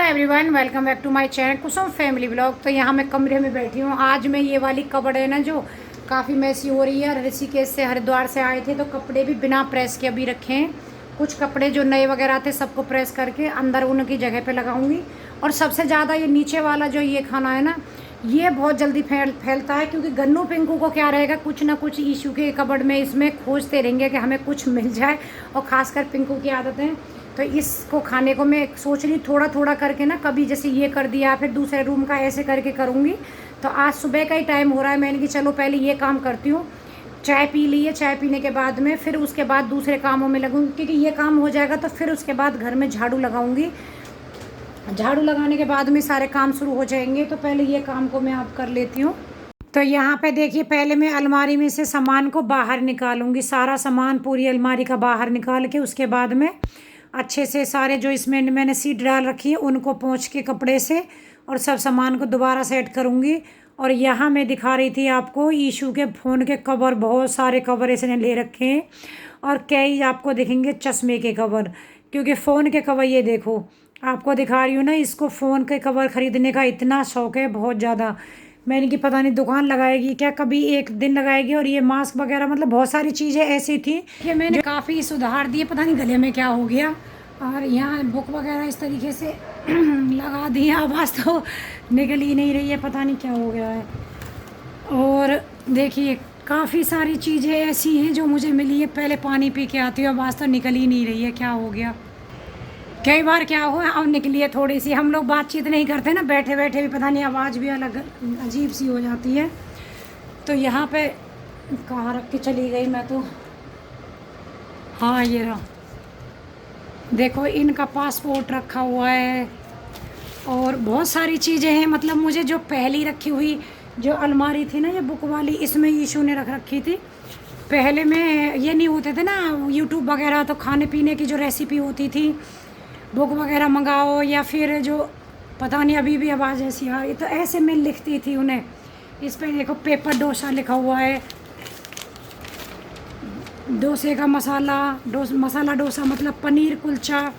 Everyone, welcome back to my channel Kusum family blog. तो यहाँ मैं कमरे में बैठी हूँ। आज मैं ये वाली कबर्ड है ना जो काफ़ी मैसी हो रही है। ऋषिकेश से हरिद्वार से आए थे तो कपड़े भी बिना प्रेस के अभी रखे हैं। कुछ कपड़े जो नए वगैरह थे सबको प्रेस करके अंदर उनकी जगह पे लगाऊंगी। और सबसे ज़्यादा ये नीचे वाला जो ये खाना है ना, ये बहुत जल्दी फैलता है, क्योंकि गन्नू पिंकू को क्या रहेगा, कुछ ना कुछ इशू के कबर्ड में इसमें खोजते रहेंगे कि हमें कुछ मिल जाए। और ख़ासकर पिंकू की आदतें, तो इसको खाने को मैं सोच रही थोड़ा थोड़ा करके ना, कभी जैसे ये कर दिया फिर दूसरे रूम का ऐसे करके करूँगी। तो आज सुबह का ही टाइम हो रहा है, मैंने कि चलो पहले ये काम करती हूँ। चाय पी ली है, चाय पीने के बाद में फिर उसके बाद दूसरे कामों में लगूँगी, क्योंकि ये काम हो जाएगा तो फिर उसके बाद घर में झाड़ू लगाऊँगी। झाड़ू लगाने के बाद में सारे काम शुरू हो जाएंगे। तो पहले ये काम को मैं आप कर लेती हूँ। तो यहाँ पे देखिए, पहले मैं अलमारी में से सामान को बाहर निकालूंगी। सारा सामान पूरी अलमारी का बाहर निकाल के उसके बाद में अच्छे से सारे जो इसमें मैंने सीट डाल रखी है उनको पोंछ के कपड़े से और सब सामान को दोबारा सेट करूँगी। और यहाँ मैं दिखा रही थी आपको ईशू के फ़ोन के कवर, बहुत सारे कवर इसने ले रखे हैं। और कई आपको दिखेंगे चश्मे के कवर, क्योंकि फ़ोन के कवर ये देखो आपको दिखा रही हूँ ना। इसको फ़ोन के कवर ख़रीदने का इतना शौक़ है, बहुत ज़्यादा। मैंने कि पता नहीं दुकान लगाएगी क्या, कभी एक दिन लगाएगी। और ये मास्क वगैरह, मतलब बहुत सारी चीज़ें ऐसी थी कि मैंने काफ़ी सुधार दिए, पता नहीं गले में क्या हो गया। और यहाँ बुक वगैरह इस तरीके से लगा दी, आवाज़ तो निकल ही नहीं रही है, पता नहीं क्या हो गया है। और देखिए काफ़ी सारी चीज़ें ऐसी हैं जो मुझे मिली है। पहले पानी पी के आती हूँ, आवाज़ तो निकल ही नहीं रही है, क्या हो गया। कई बार क्या हुआ, अब निकली है थोड़ी सी। हम लोग बातचीत नहीं करते ना, बैठे बैठे भी पता नहीं आवाज़ भी अलग अजीब सी हो जाती है। तो यहाँ पे कहाँ रख के चली गई मैं तो। हाँ ये रहा, देखो इनका पासपोर्ट रखा हुआ है और बहुत सारी चीज़ें हैं। मतलब मुझे जो पहली रखी हुई जो अलमारी थी ना, ये बुक वाली, इसमें ईशू ने रख रखी थी। पहले में ये नहीं होते थे ना यूट्यूब वगैरह, तो खाने पीने की जो रेसिपी होती थी, बुक वगैरह मंगाओ या फिर जो पता नहीं अभी भी आवाज़ ऐसी आ रही, तो ऐसे मैं लिखती थी उन्हें। इस पे देखो पेपर डोसा लिखा हुआ है, डोसे का मसाला, मसाला डोसा मतलब पनीर कुलचा।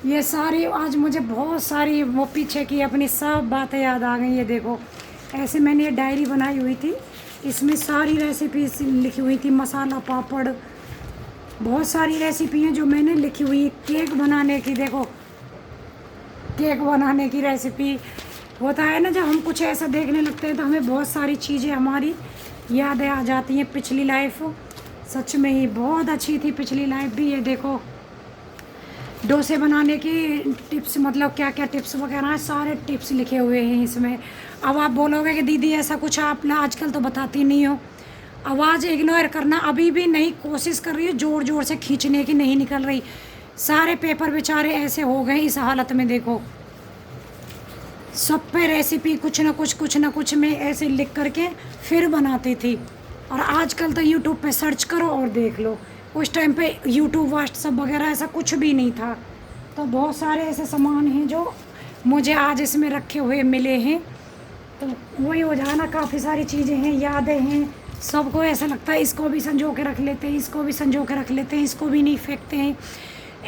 ये सारी आज मुझे बहुत सारी वो पीछे की अपनी सब बातें याद आ गई। ये देखो ऐसे मैंने ये डायरी बनाई हुई थी, इसमें सारी रेसिपी लिखी हुई थी। मसाला पापड़, बहुत सारी रेसिपी हैं जो मैंने लिखी हुई है। केक बनाने की, देखो केक बनाने की रेसिपी। होता है ना जब हम कुछ ऐसा देखने लगते हैं तो हमें बहुत सारी चीज़ें हमारी यादें आ जाती हैं। पिछली लाइफ सच में ही बहुत अच्छी थी, पिछली लाइफ भी। ये देखो डोसे बनाने की टिप्स, मतलब क्या क्या टिप्स वगैरह हैं, सारे टिप्स लिखे हुए हैं इसमें। अब आप बोलोगे कि दीदी ऐसा कुछ आप आजकल तो बताती नहीं हो। आवाज़ इग्नोर करना, अभी भी नहीं कोशिश कर रही है ज़ोर ज़ोर से खींचने की, नहीं निकल रही। सारे पेपर बेचारे ऐसे हो गए इस हालत में। देखो सब पे रेसिपी कुछ ना कुछ मैं ऐसे लिख करके फिर बनाती थी। और आजकल तो यूट्यूब पे सर्च करो और देख लो। उस टाइम पे यूट्यूब व्हाट्सअप वगैरह ऐसा कुछ भी नहीं था। तो बहुत सारे ऐसे सामान हैं जो मुझे आज इसमें रखे हुए मिले हैं। तो वही हो जाए ना, काफ़ी सारी चीज़ें हैं, यादें हैं। सबको ऐसा लगता है इसको भी संजो के रख लेते हैं, इसको भी संजो के रख लेते हैं, इसको भी नहीं फेंकते हैं।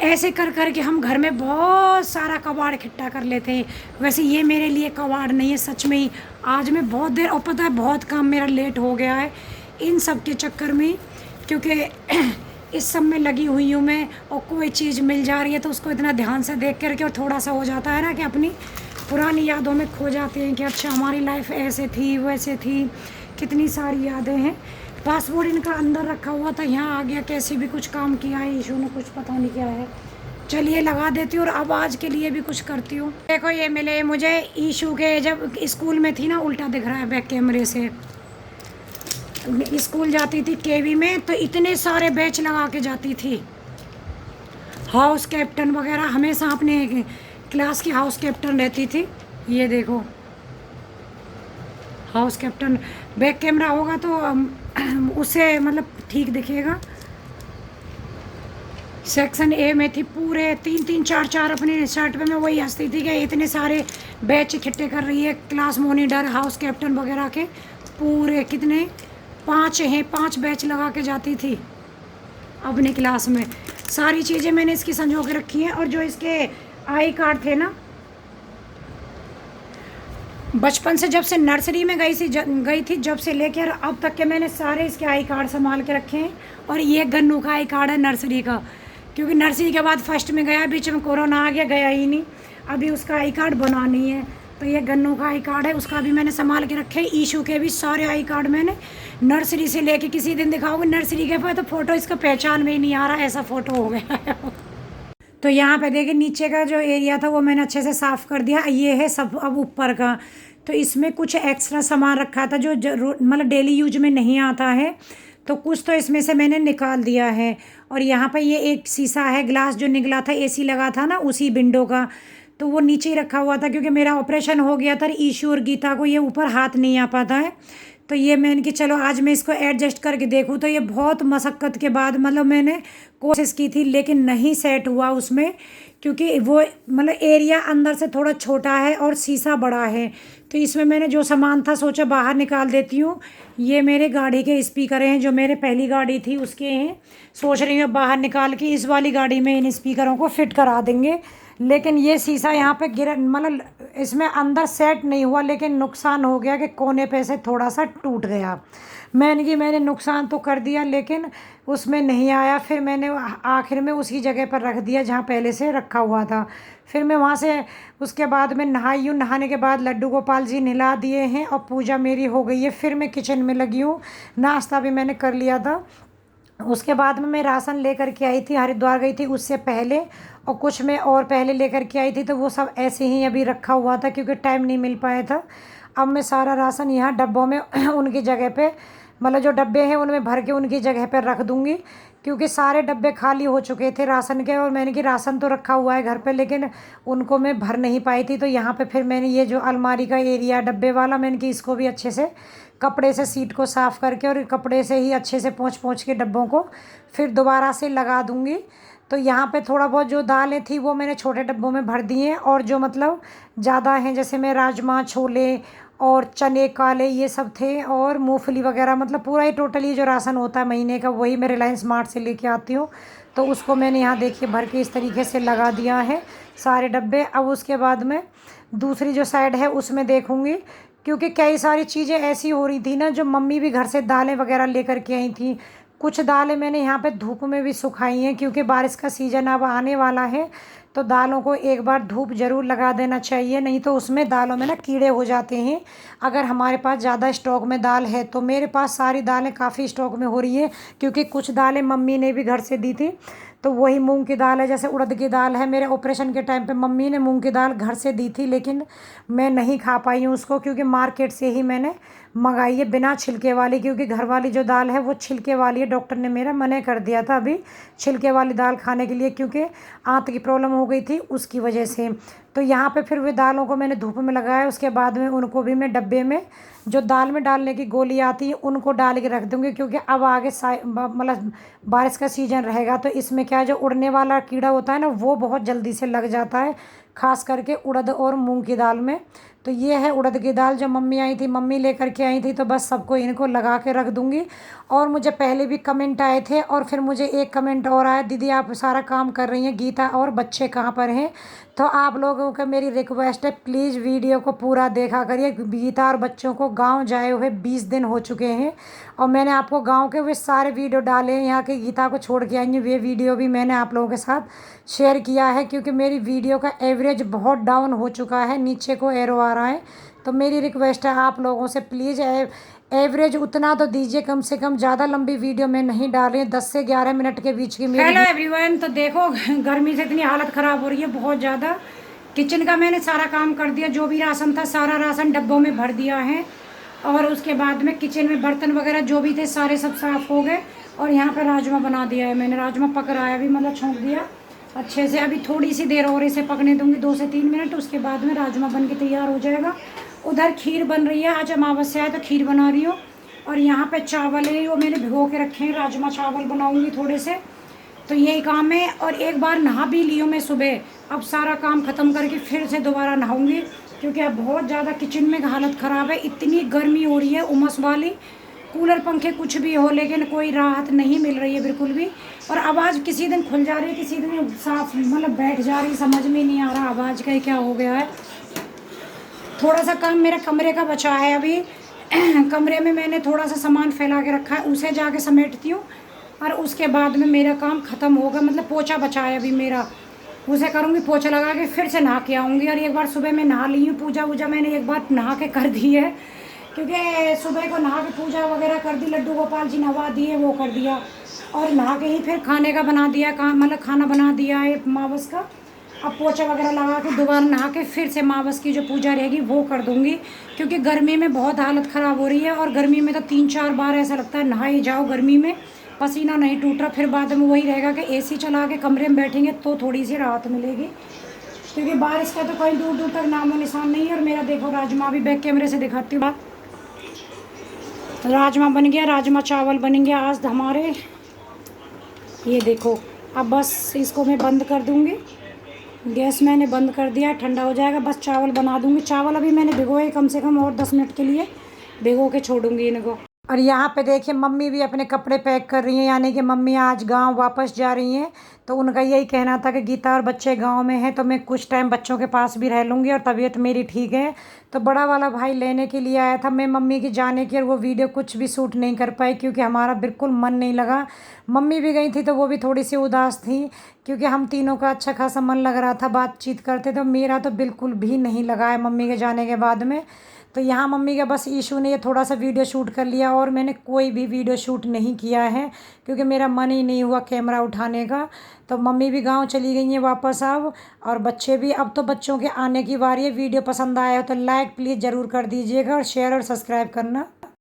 ऐसे कर कर के हम घर में बहुत सारा कबाड़ इकट्ठा कर लेते हैं। वैसे ये मेरे लिए कबाड़ नहीं है, सच में ही। आज मैं बहुत देर, और पता है बहुत काम मेरा लेट हो गया है इन सब के चक्कर में, क्योंकि इस सब में लगी हुई हूँ मैं। और कोई चीज़ मिल जा रही है तो उसको इतना ध्यान से देख करके, और थोड़ा सा हो जाता है ना कि अपनी पुरानी यादों में खो जाते हैं कि अच्छा हमारी लाइफ ऐसे थी वैसे थी। कितनी सारी यादें हैं। पासपोर्ट इनका अंदर रखा हुआ था, यहाँ आ गया। कैसे भी कुछ काम किया है ईशू ने, कुछ पता नहीं क्या है। चलिए लगा देती हूँ और अब आज के लिए भी कुछ करती हूँ। देखो ये मिले मुझे ईशू के, जब स्कूल में थी ना, उल्टा दिख रहा है बैक कैमरे से। स्कूल जाती थी केवी में तो इतने सारे बैच लगा के जाती थी। हाउस कैप्टन वगैरह, हमेशा अपने क्लास की हाउस कैप्टन रहती थी। ये देखो हाउस कैप्टन, बैक कैमरा होगा तो उससे मतलब ठीक दिखेगा। सेक्शन ए में थी, पूरे 3-3 4-4 अपने शर्ट पे। मैं वही हंसती थी कि इतने सारे बैच इकट्ठे कर रही है। क्लास मॉनिटर, हाउस कैप्टन वगैरह के पूरे कितने 5 हैं, 5 बैच लगा के जाती थी अपनी क्लास में। सारी चीज़ें मैंने इसकी संजो के रखी हैं। और जो इसके आई कार्ड थे ना, बचपन से जब से नर्सरी में गई थी जब से लेकर अब तक के मैंने सारे इसके आई कार्ड संभाल के रखे हैं। और ये गन्नू का आई कार्ड है नर्सरी का, क्योंकि नर्सरी के बाद फर्स्ट में गया, बीच में कोरोना आ गया, गया ही नहीं। अभी उसका आई कार्ड बनानी है, तो ये गन्नू का आई कार्ड है, उसका भी मैंने संभाल के रखे। ईशू के भी सारे आई कार्ड मैंने नर्सरी से लेके, किसी दिन दिखाओगे नर्सरी के पास तो फ़ोटो इसका पहचान में ही नहीं आ रहा, ऐसा फ़ोटो हो गया है। तो यहाँ पे देखिए नीचे का जो एरिया था वो मैंने अच्छे से साफ़ कर दिया। ये है सब अब ऊपर का, तो इसमें कुछ एक्स्ट्रा सामान रखा था जो मतलब डेली यूज में नहीं आता है, तो कुछ तो इसमें से मैंने निकाल दिया है। और यहाँ पर ये एक शीशा है, ग्लास जो निकला था, एसी लगा था ना उसी विंडो का, तो वो नीचे ही रखा हुआ था क्योंकि मेरा ऑपरेशन हो गया था। ईशू और गीता को ये ऊपर हाथ नहीं आ पाता है, तो ये मैंने कि चलो आज मैं इसको एडजस्ट करके देखूँ। तो ये बहुत मशक्क़त के बाद मतलब मैंने कोशिश की थी, लेकिन नहीं सेट हुआ उसमें, क्योंकि वो मतलब एरिया अंदर से थोड़ा छोटा है और शीशा बड़ा है। तो इसमें मैंने जो सामान था सोचा बाहर निकाल देती हूँ। ये मेरे गाड़ी के स्पीकर हैं जो मेरे पहली गाड़ी थी उसके हैं, सोच रही हूँ बाहर निकाल के इस वाली गाड़ी में इन स्पीकरों को फिट करा देंगे। लेकिन ये शीशा यहाँ पे गिरा, मतलब इसमें अंदर सेट नहीं हुआ, लेकिन नुकसान हो गया कि कोने पे से थोड़ा सा टूट गया। मैंने नुकसान तो कर दिया लेकिन उसमें नहीं आया। फिर मैंने आखिर में उसी जगह पर रख दिया जहाँ पहले से रखा हुआ था। फिर मैं वहाँ से उसके बाद में नहाई हूँ। नहाने के बाद लड्डू गोपाल जी नहला दिए हैं और पूजा मेरी हो गई है। फिर मैं किचन में लगी हूँ, नाश्ता भी मैंने कर लिया था। उसके बाद में मैं राशन लेकर के आई थी, हरिद्वार गई थी उससे पहले, और कुछ मैं और पहले लेकर के आई थी, तो वो सब ऐसे ही अभी रखा हुआ था क्योंकि टाइम नहीं मिल पाया था। अब मैं सारा राशन यहाँ डब्बों में उनकी जगह पे, मतलब जो डब्बे हैं उनमें भर के उनकी जगह पर रख दूँगी, क्योंकि सारे डब्बे खाली हो चुके थे राशन के। और मैंने कि राशन तो रखा हुआ है घर पे, लेकिन उनको मैं भर नहीं पाई थी। तो यहाँ पे फिर मैंने ये जो अलमारी का एरिया डब्बे वाला, मैंने कि इसको भी अच्छे से कपड़े से सीट को साफ़ करके और कपड़े से ही अच्छे से पोंछ के डब्बों को फिर दोबारा से लगा दूँगी। तो यहाँ पे थोड़ा बहुत जो दालें थी वो मैंने छोटे डब्बों में भर दी हैं, और जो मतलब ज़्यादा हैं जैसे मैं राजमा, छोले और चने काले ये सब थे, और मूंगफली वगैरह, मतलब पूरा ही टोटली जो राशन होता है महीने का वही मैं रिलायंस स्मार्ट से लेके आती हूँ। तो उसको मैंने यहाँ देखिए भर के इस तरीके से लगा दिया है सारे डब्बे। अब उसके बाद में दूसरी जो साइड है उसमें देखूँगी, क्योंकि कई सारी चीज़ें ऐसी हो रही थी ना, जो मम्मी भी घर से दालें वगैरह लेकर के आई थी। कुछ दालें मैंने यहाँ पे धूप में भी सुखाई हैं, क्योंकि बारिश का सीज़न अब आने वाला है, तो दालों को एक बार धूप ज़रूर लगा देना चाहिए, नहीं तो उसमें दालों में ना कीड़े हो जाते हैं। अगर हमारे पास ज़्यादा स्टॉक में दाल है, तो मेरे पास सारी दालें काफ़ी स्टॉक में हो रही है, क्योंकि कुछ दालें मम्मी ने भी घर से दी थी। तो वही मूंग की दाल है, जैसे उड़द की दाल है, मेरे ऑपरेशन के टाइम पे मम्मी ने मूंग की दाल घर से दी थी, लेकिन मैं नहीं खा पाई हूँ उसको, क्योंकि मार्केट से ही मैंने मंगाई है बिना छिलके वाली, क्योंकि घर वाली जो दाल है वो छिलके वाली है। डॉक्टर ने मेरा मना कर दिया था अभी छिलके वाली दाल खाने के लिए, क्योंकि आंत की प्रॉब्लम हो गई थी उसकी वजह से। तो यहाँ पे फिर वे दालों को मैंने धूप में लगाया। उसके बाद में उनको भी मैं डब्बे में जो दाल में डालने की गोली आती है उनको डाल के रख दूँगी, क्योंकि अब आगे मतलब बारिश का सीज़न रहेगा, तो इसमें क्या है जो उड़ने वाला कीड़ा होता है ना वो बहुत जल्दी से लग जाता है, खास करके उड़द और मूंग की दाल में। तो ये है उड़द की दाल जो मम्मी आई थी, मम्मी लेकर के आई थी, तो बस सबको इनको लगा के रख दूँगी। और मुझे पहले भी कमेंट आए थे, और फिर मुझे एक कमेंट और आया, दीदी आप सारा काम कर रही हैं, गीता और बच्चे कहाँ पर हैं? तो आप लोगों को मेरी रिक्वेस्ट है, प्लीज़ वीडियो को पूरा देखा करिए। गीता और बच्चों को गांव जाए हुए 20 दिन हो चुके हैं, और मैंने आपको गांव के वे सारे वीडियो डाले हैं। यहाँ के गीता को छोड़ के आएंगे वे वीडियो भी मैंने आप लोगों के साथ शेयर किया है, क्योंकि मेरी वीडियो का एवरेज बहुत डाउन हो चुका है, नीचे को एरो आ रहा है। तो मेरी रिक्वेस्ट है आप लोगों से, प्लीज़ एवरेज उतना तो दीजिए कम से कम। ज़्यादा लंबी वीडियो मैं नहीं डाल रही हूँ, 10 से 11 मिनट के बीच की मेरी। हेलो एवरीवन, तो देखो गर्मी से इतनी हालत ख़राब हो रही है बहुत ज़्यादा। किचन का मैंने सारा काम कर दिया, जो भी राशन था सारा राशन डब्बों में भर दिया है, और उसके बाद में किचन में बर्तन वगैरह जो भी थे सारे सब साफ़ हो गए। और यहाँ पर राजमा बना दिया है मैंने, राजमा पक रहा है अभी, मतलब छोंक दिया अच्छे से। अभी थोड़ी सी देर और इसे पकने दूँगी, 2 से 3 मिनट, उसके बाद में राजमा बन के तैयार हो जाएगा। उधर खीर बन रही है, आज अमावस्या है तो खीर बना रही हूँ। और यहाँ पे चावल है वो मैंने भिगो के रखे हैं, राजमा चावल बनाऊँगी थोड़े से। तो यही काम है। और एक बार नहा भी ली हूँ मैं सुबह, अब सारा काम ख़त्म करके फिर से दोबारा नहाऊँगी, क्योंकि अब बहुत ज़्यादा किचन में हालत ख़राब है। इतनी गर्मी हो रही है उमस वाली, कूलर पंखे कुछ भी हो, लेकिन कोई राहत नहीं मिल रही है बिल्कुल भी। और आवाज़ किसी दिन खुल जा रही है, किसी दिन साफ मतलब बैठ जा रही है, समझ में नहीं आ रहा आवाज़ का क्या हो गया है। थोड़ा सा काम मेरा कमरे का बचा है अभी। कमरे में मैंने थोड़ा सा सामान फैला के रखा है, उसे जाके समेटती हूँ और उसके बाद में मेरा काम ख़त्म होगा। मतलब पोछा बचा है अभी मेरा, उसे करूँगी, पोछा लगा के फिर से नहा के आऊँगी। और एक बार सुबह मैं नहा ली हूँ, पूजा वूजा मैंने एक बार नहा के कर दी है, क्योंकि सुबह को नहा के पूजा वगैरह कर दी, लड्डू गोपाल जी नहवा दिए, वो कर दिया। और नहा के ही फिर खाने का बना दिया, मतलब खाना बना दिया है मावस का। अब पोछा वगैरह लगा के दोबारा नहा के फिर से मावस की जो पूजा रहेगी वो कर दूँगी, क्योंकि गर्मी में बहुत हालत ख़राब हो रही है। और गर्मी में तो 3-4 बार ऐसा लगता है नहा ही जाओ गर्मी में, पसीना नहीं टूट रहा। फिर बाद में वही रहेगा कि एसी चला के कमरे में बैठेंगे तो थोड़ी सी राहत मिलेगी, क्योंकि बारिश का तो कहीं दूर दूर तक नामो निशान नहीं है। और मेरा देखो राजमा भी बैक कैमरे से दिखाती हूँ, राजमा बन गया, राजमा चावल बनेंगे आज हमारे। ये देखो, अब बस इसको मैं बंद कर दूँगी, गैस मैंने बंद कर दिया, ठंडा हो जाएगा, बस चावल बना दूँगी। चावल अभी मैंने भिगोए कम से कम और 10 मिनट के लिए भिगो के छोड़ूंगी इनको। और यहाँ पे देखिए मम्मी भी अपने कपड़े पैक कर रही हैं, यानी कि मम्मी आज गांव वापस जा रही हैं। तो उनका यही कहना था कि गीता और बच्चे गांव में हैं तो मैं कुछ टाइम बच्चों के पास भी रह लूँगी, और तबीयत मेरी ठीक है। तो बड़ा वाला भाई लेने के लिए आया था। मैं मम्मी की जाने की और वो वीडियो कुछ भी शूट नहीं कर पाई, क्योंकि हमारा बिल्कुल मन नहीं लगा। मम्मी भी गई थी तो वो भी थोड़ी सी उदास थी, क्योंकि हम तीनों का अच्छा खासा मन लग रहा था, बातचीत करते। तो मेरा तो बिल्कुल भी नहीं लगा है मम्मी के जाने के बाद में। तो यहाँ मम्मी का बस ईशू ने ये थोड़ा सा वीडियो शूट कर लिया, और मैंने कोई भी वीडियो शूट नहीं किया है, क्योंकि मेरा मन ही नहीं हुआ कैमरा उठाने का। तो मम्मी भी गांव चली गई हैं वापस अब, और बच्चे भी। अब तो बच्चों के आने की बारी है। वीडियो पसंद आया हो तो लाइक प्लीज़ ज़रूर कर दीजिएगा, और शेयर और सब्सक्राइब करना